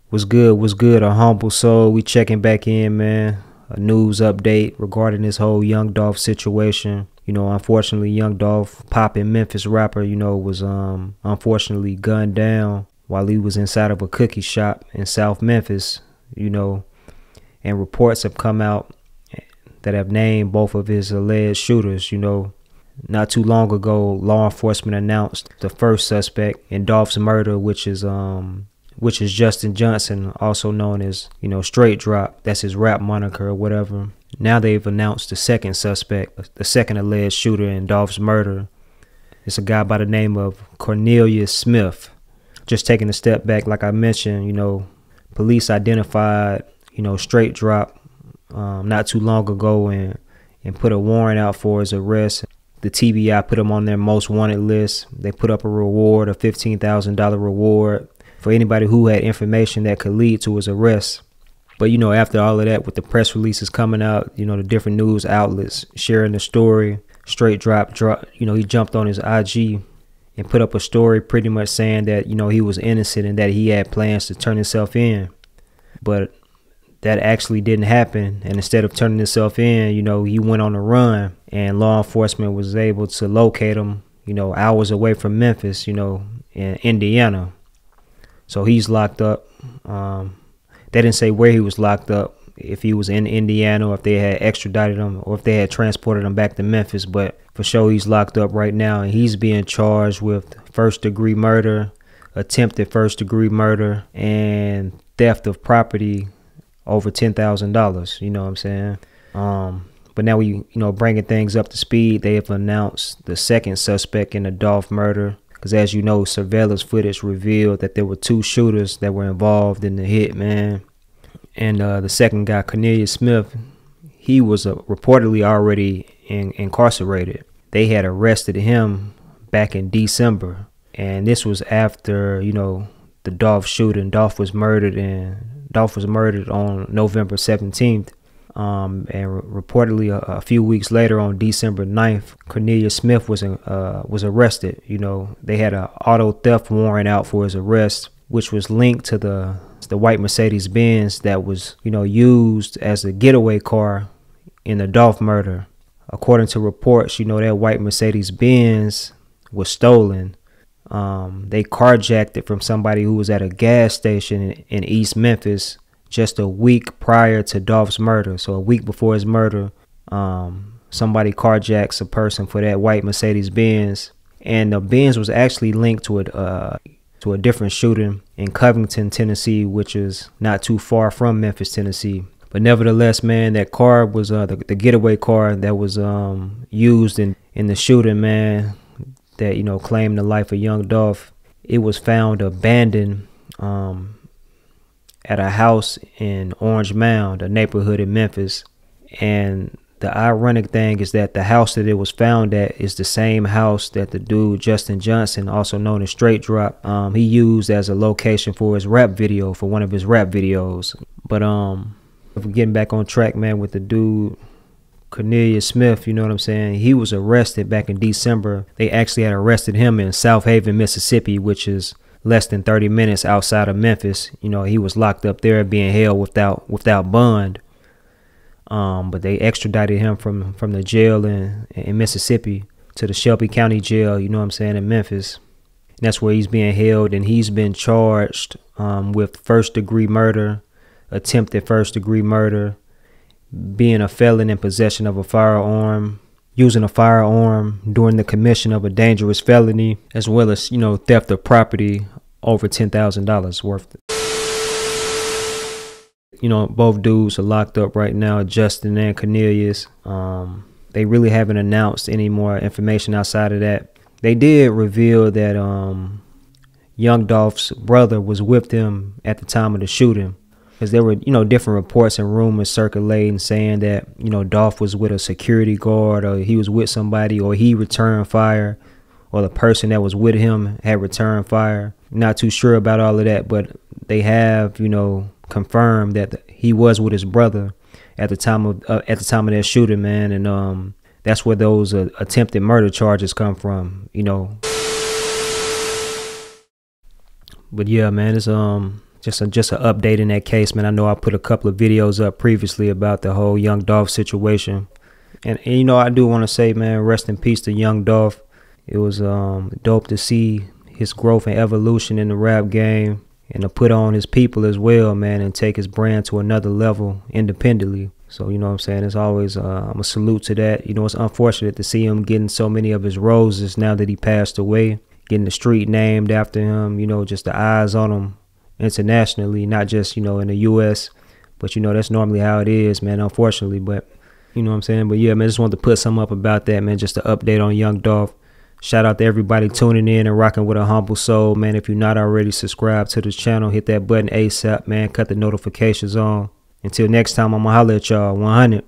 What's good? What's good? A humble soul. We checking back in, man. A news update regarding this whole Young Dolph situation. Unfortunately, Young Dolph, poppin' Memphis rapper, was unfortunately gunned down while he was inside of a cookie shop in South Memphis. And reports have come out that have named both of his alleged shooters. Not too long ago, law enforcement announced the first suspect in Dolph's murder, which is Justin Johnson, also known as, Straight Drop. That's his rap moniker or whatever. Now they've announced the second suspect, the second alleged shooter in Dolph's murder. It's a guy by the name of Cornelius Smith. Just taking a step back, like I mentioned, police identified, Straight Drop not too long ago and put a warrant out for his arrest. The TBI put him on their most wanted list. They put up a reward, a $15,000 reward for anybody who had information that could lead to his arrest. But, after all of that, with the press releases coming out, the different news outlets sharing the story, Straight Drop, he jumped on his IG and put up a story pretty much saying that, he was innocent and that he had plans to turn himself in. But that actually didn't happen. And instead of turning himself in, he went on a run, and law enforcement was able to locate him, hours away from Memphis, in Indiana. So he's locked up. They didn't say where he was locked up, if he was in Indiana or if they had extradited him or if they had transported him back to Memphis. But for sure, he's locked up right now, and he's being charged with first-degree murder, attempted first-degree murder, and theft of property over $10,000. You know what I'm saying? But now we, bringing things up to speed, they have announced the second suspect in the Dolph murder. Because as you know, surveillance footage revealed that there were two shooters that were involved in the hit, man. And the second guy, Cornelius Smith, he was reportedly already incarcerated. They had arrested him back in December. And this was after, the Dolph shooting. Dolph was murdered on November 17th. And reportedly a few weeks later, on December 9th, Cornelius Smith was arrested. They had an auto theft warrant out for his arrest, which was linked to the white Mercedes-Benz that was, used as a getaway car in the Dolph murder. According to reports, that white Mercedes-Benz was stolen. They carjacked it from somebody who was at a gas station in East Memphis just a week prior to Dolph's murder. So a week before his murder, somebody carjacks a person for that white Mercedes-Benz. And the Benz was actually linked to a different shooting in Covington, Tennessee, which is not too far from Memphis, Tennessee. But nevertheless, man, that car was the getaway car that was used in the shooting, man, that, claimed the life of Young Dolph. It was found abandoned at a house in Orange Mound, a neighborhood in Memphis. And the ironic thing is that the house that it was found at is the same house that the dude Justin Johnson, also known as Straight Drop, he used as a location for his rap video, for one of his rap videos. But if we're getting back on track, man, with the dude Cornelius Smith, you know what I'm saying? He was arrested back in December. They actually had arrested him in South Haven, Mississippi, which is less than 30 minutes outside of Memphis. He was locked up there being held without bond. But they extradited him from the jail in Mississippi to the Shelby County Jail, in Memphis. And that's where he's being held, and he's been charged with first-degree murder, attempted first-degree murder, being a felon in possession of a firearm, using a firearm during the commission of a dangerous felony, as well as, theft of property over $10,000 worth. Both dudes are locked up right now, Justin and Cornelius. They really haven't announced any more information outside of that. They did reveal that Young Dolph's brother was with them at the time of the shooting, because there were, different reports and rumors circulating saying that, Dolph was with a security guard, or he was with somebody, or he returned fire, or the person that was with him had returned fire. Not too sure about all of that, but they have, confirmed that he was with his brother at the time of that shooting, man. And that's where those attempted murder charges come from, But yeah, man, it's just an update in that case, man. I know I put a couple of videos up previously about the whole Young Dolph situation. And you know, I do want to say, man, rest in peace to Young Dolph. It was dope to see his growth and evolution in the rap game, and to put on his people as well, man, and take his brand to another level independently. So, you know what I'm saying? It's always, I'm a salute to that. You know, it's unfortunate to see him getting so many of his roses now that he passed away, getting the street named after him, you know, just the eyes on him internationally, not just, you know, in the U.S., but, you know, that's normally how it is, man, unfortunately. But, you know what I'm saying? But, yeah, man, I just wanted to put something up about that, man, just to update on Young Dolph. Shout out to everybody tuning in and rocking with A Humble Soul, man. If you're not already subscribed to this channel, hit that button ASAP, man. Cut the notifications on. Until next time, I'm going to holler at y'all. 100.